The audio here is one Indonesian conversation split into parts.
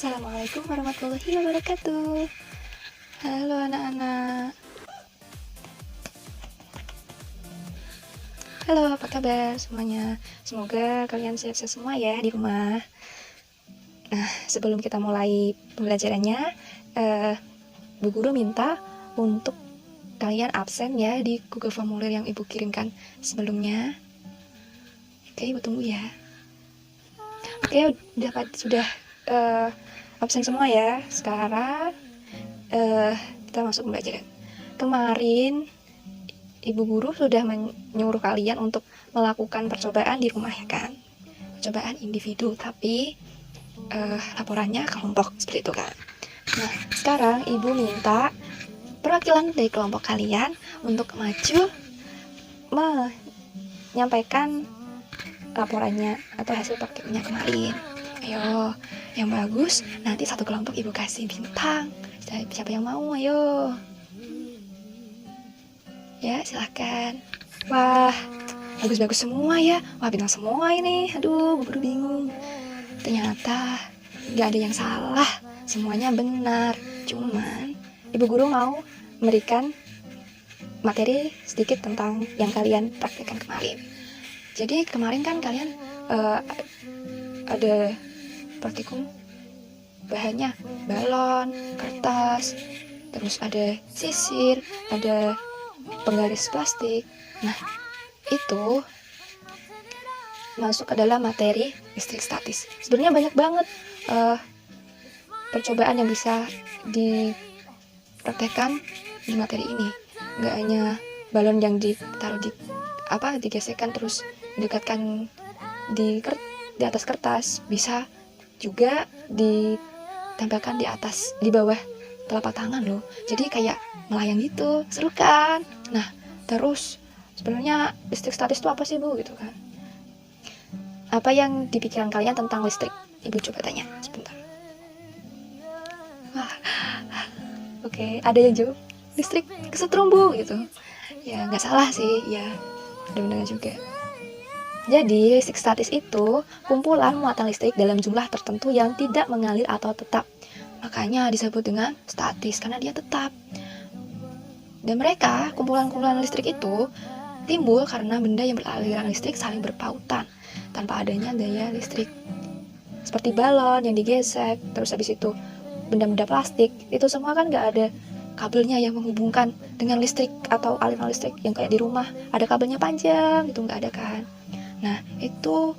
Assalamualaikum warahmatullahi wabarakatuh. Halo anak-anak. Halo, apa kabar semuanya? Semoga kalian sehat-sehat semua ya di rumah. Nah, sebelum kita mulai pembelajarannya, Bu Guru minta untuk kalian absen ya di Google Formulir yang Ibu kirimkan sebelumnya. Oke, Ibu tunggu ya. Oke, sudah absen semua ya. Sekarang kita masuk pembelajaran. Kemarin Ibu Guru sudah menyuruh kalian untuk melakukan percobaan di rumah ya kan? Percobaan individu, tapi laporannya kelompok seperti itu kan. Nah, sekarang Ibu minta perwakilan dari kelompok kalian untuk maju menyampaikan laporannya atau hasil praktiknya kemarin. Ayo, yang bagus nanti satu kelompok Ibu kasih bintang. Siapa yang mau? Ayo. Ya, silakan. Wah, bagus-bagus semua ya. Wah, bintang semua ini. Aduh, Bu Guru bingung. Ternyata nggak ada yang salah. Semuanya benar. Cuman, Ibu Guru mau memberikan materi sedikit tentang yang kalian praktekkan kemarin. Jadi kemarin kan kalian ada praktikum bahannya balon, kertas, terus ada sisir, ada penggaris plastik. Nah, itu masuk ke dalam materi listrik statis. Sebenarnya banyak banget percobaan yang bisa dipraktekkan di materi ini. Nggak hanya balon yang ditaruh digesekkan terus didekatkan di atas kertas, bisa juga ditempelkan di bawah telapak tangan loh. Jadi kayak melayang gitu, seru kan? Nah, terus sebenarnya listrik statis itu apa sih Bu gitu kan? Apa yang di pikiran kalian tentang listrik? Ibu coba tanya sebentar. Oke, ada yang jawab listrik kesetrum Bu gitu. Ya nggak salah sih, ya benar-benar juga. Jadi listrik statis itu kumpulan muatan listrik dalam jumlah tertentu yang tidak mengalir atau tetap. Makanya disebut dengan statis karena dia tetap. Dan mereka, kumpulan-kumpulan listrik itu timbul karena benda yang beraliran listrik saling berpautan tanpa adanya daya listrik. Seperti balon yang digesek, terus habis itu benda-benda plastik, itu semua kan nggak ada kabelnya yang menghubungkan dengan listrik atau aliran listrik yang kayak di rumah ada kabelnya panjang, itu nggak ada kan. Nah, itu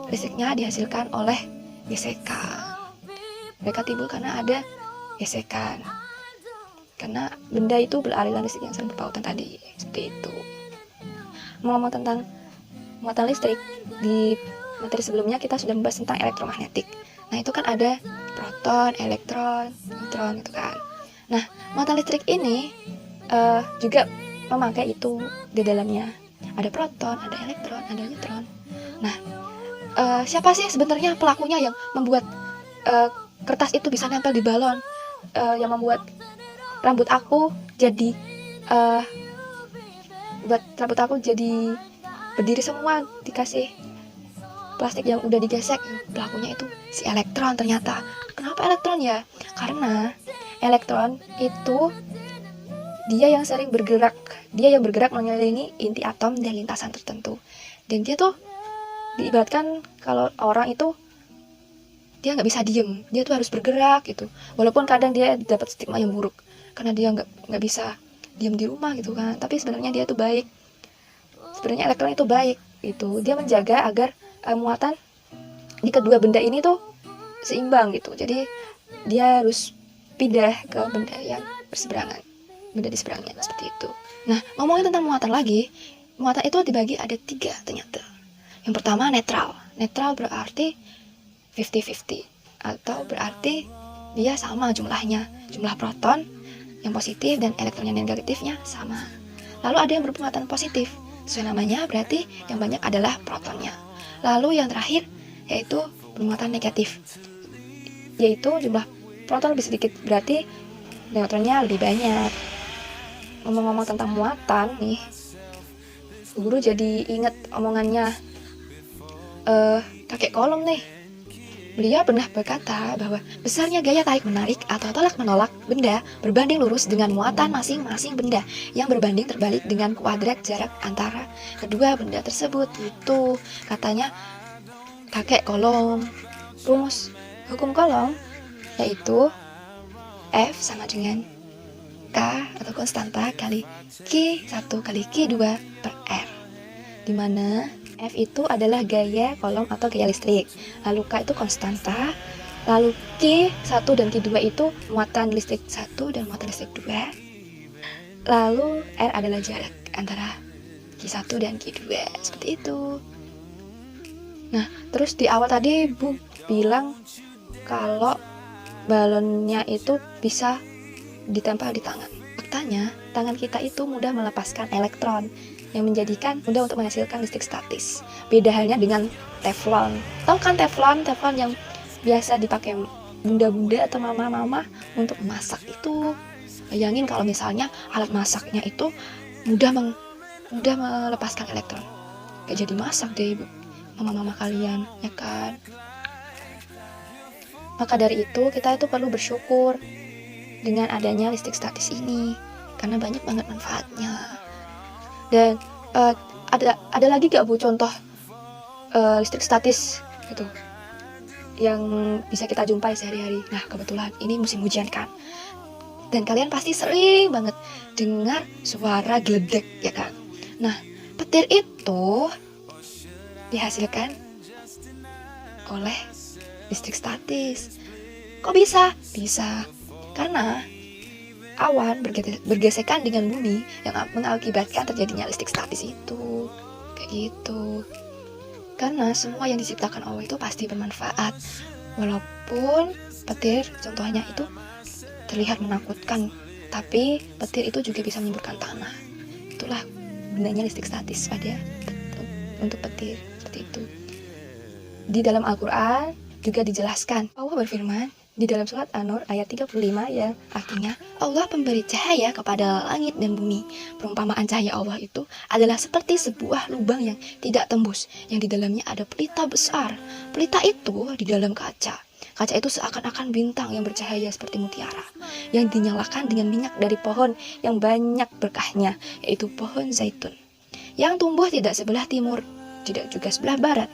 listriknya dihasilkan oleh gesekan. Mereka timbul karena ada gesekan. Karena benda itu beraliran listrik yang saling berpautan tadi. Seperti itu. Ngomong tentang muatan listrik, di materi sebelumnya kita sudah membahas tentang elektromagnetik. Nah, itu kan ada proton, elektron, neutron gitu kan. Nah, muatan listrik ini juga memakai itu di dalamnya. Ada proton, ada elektron, ada neutron. Nah, siapa sih sebenarnya pelakunya yang membuat kertas itu bisa nempel di balon, yang membuat rambut aku jadi berdiri semua dikasih plastik yang udah digesek? Pelakunya itu si elektron ternyata. Kenapa elektron ya? Karena elektron itu dia yang bergerak mengelilingi inti atom dan lintasan tertentu. Dan dia tuh diibaratkan kalau orang itu dia nggak bisa diem, dia tuh harus bergerak gitu. Walaupun kadang dia dapat stigma yang buruk karena dia nggak bisa diem di rumah gitu kan. Tapi sebenarnya dia tuh baik. Sebenarnya elektron itu baik gitu. Dia menjaga agar muatan di kedua benda ini tuh seimbang gitu. Jadi dia harus pindah ke benda yang berseberangan, benda di seberangnya seperti itu. Nah, ngomongin tentang muatan lagi, muatan itu dibagi ada 3 ternyata. Yang pertama netral. Netral berarti 50-50 atau berarti dia sama jumlahnya. Jumlah proton yang positif dan elektron yang negatifnya sama. Lalu ada yang bermuatan positif. Sesuai namanya berarti yang banyak adalah protonnya. Lalu yang terakhir yaitu bermuatan negatif. Yaitu jumlah proton lebih sedikit, berarti neutronnya lebih banyak. Ngomong-ngomong tentang muatan nih, Guru jadi inget omongannya kakek kolom nih. Beliau pernah berkata bahwa besarnya gaya tarik-menarik atau tolak-menolak benda berbanding lurus dengan muatan masing-masing benda yang berbanding terbalik dengan kuadrat jarak antara kedua benda tersebut. Itu katanya kakek Coulomb. Rumus hukum Coulomb yaitu F sama dengan K atau konstanta kali Q1 kali Q2 per R, dimana F itu adalah gaya Coulomb atau gaya listrik, lalu K itu konstanta, lalu Q1 dan Q2 itu muatan listrik 1 dan muatan listrik 2, lalu R adalah jarak antara Q1 dan Q2, seperti itu. Nah, terus di awal tadi Bu bilang kalau balonnya itu bisa ditempel di tangan. Faktanya, tangan kita itu mudah melepaskan elektron yang menjadikan mudah untuk menghasilkan listrik statis. Beda halnya dengan teflon. Tahu kan teflon? Teflon yang biasa dipakai bunda-bunda atau mama-mama untuk masak itu. Bayangin kalau misalnya alat masaknya itu mudah melepaskan elektron. Gak jadi masak deh ibu, mama-mama kalian, ya kan? Maka dari itu kita itu perlu bersyukur dengan adanya listrik statis ini, karena banyak banget manfaatnya. Dan ada lagi gak Bu contoh listrik statis gitu yang bisa kita jumpai sehari-hari? Nah, kebetulan ini musim hujan kan, dan kalian pasti sering banget dengar suara geledek, ya kan? Nah, petir itu dihasilkan oleh listrik statis. Kok bisa? Bisa karena awan bergesekan dengan bumi yang mengakibatkan terjadinya listrik statis itu. Kayak gitu. Karena semua yang diciptakan Allah itu pasti bermanfaat. Walaupun petir contohnya itu terlihat menakutkan, tapi petir itu juga bisa menyemburkan tanah. Itulah gunanya listrik statis untuk petir, seperti itu. Di dalam Al-Quran juga dijelaskan, Allah berfirman di dalam surat An-Nur ayat 35 yang artinya Allah pemberi cahaya kepada langit dan bumi. Perumpamaan cahaya Allah itu adalah seperti sebuah lubang yang tidak tembus, yang di dalamnya ada pelita besar. Pelita itu di dalam kaca. Kaca itu seakan-akan bintang yang bercahaya seperti mutiara, yang dinyalakan dengan minyak dari pohon yang banyak berkahnya, yaitu pohon zaitun, yang tumbuh tidak sebelah timur, tidak juga sebelah barat,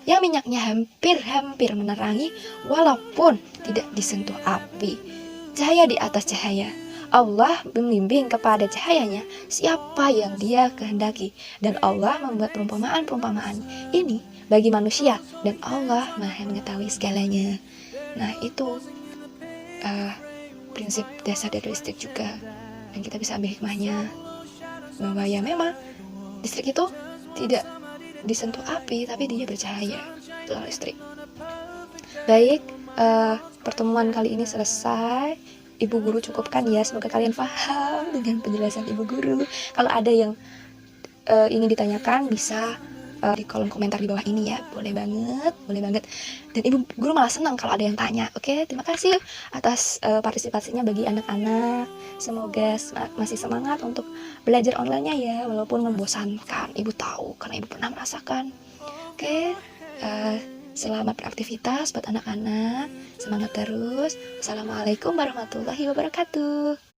yang minyaknya hampir menerangi walaupun tidak disentuh api. Cahaya di atas cahaya. Allah membimbing kepada cahayanya siapa yang dia kehendaki, dan Allah membuat perumpamaan ini bagi manusia, dan Allah Maha mengetahui segalanya. Nah, itu prinsip dasar dari listrik juga, dan kita bisa ambil hikmahnya bahwa ya memang listrik itu tidak disentuh api, tapi dia bercahaya. Itulah listrik. Baik, pertemuan kali ini selesai. Ibu guru cukupkan ya, semoga kalian paham dengan penjelasan ibu guru. Kalau ada yang ingin ditanyakan bisa di kolom komentar di bawah ini ya, boleh banget. Dan ibu guru malah senang kalau ada yang tanya. Oke, terima kasih atas partisipasinya bagi anak-anak. Semoga masih semangat untuk belajar online-nya ya, walaupun membosankan. Ibu tahu karena ibu pernah merasakan. Oke, selamat beraktivitas buat anak-anak. Semangat terus. Assalamualaikum warahmatullahi wabarakatuh.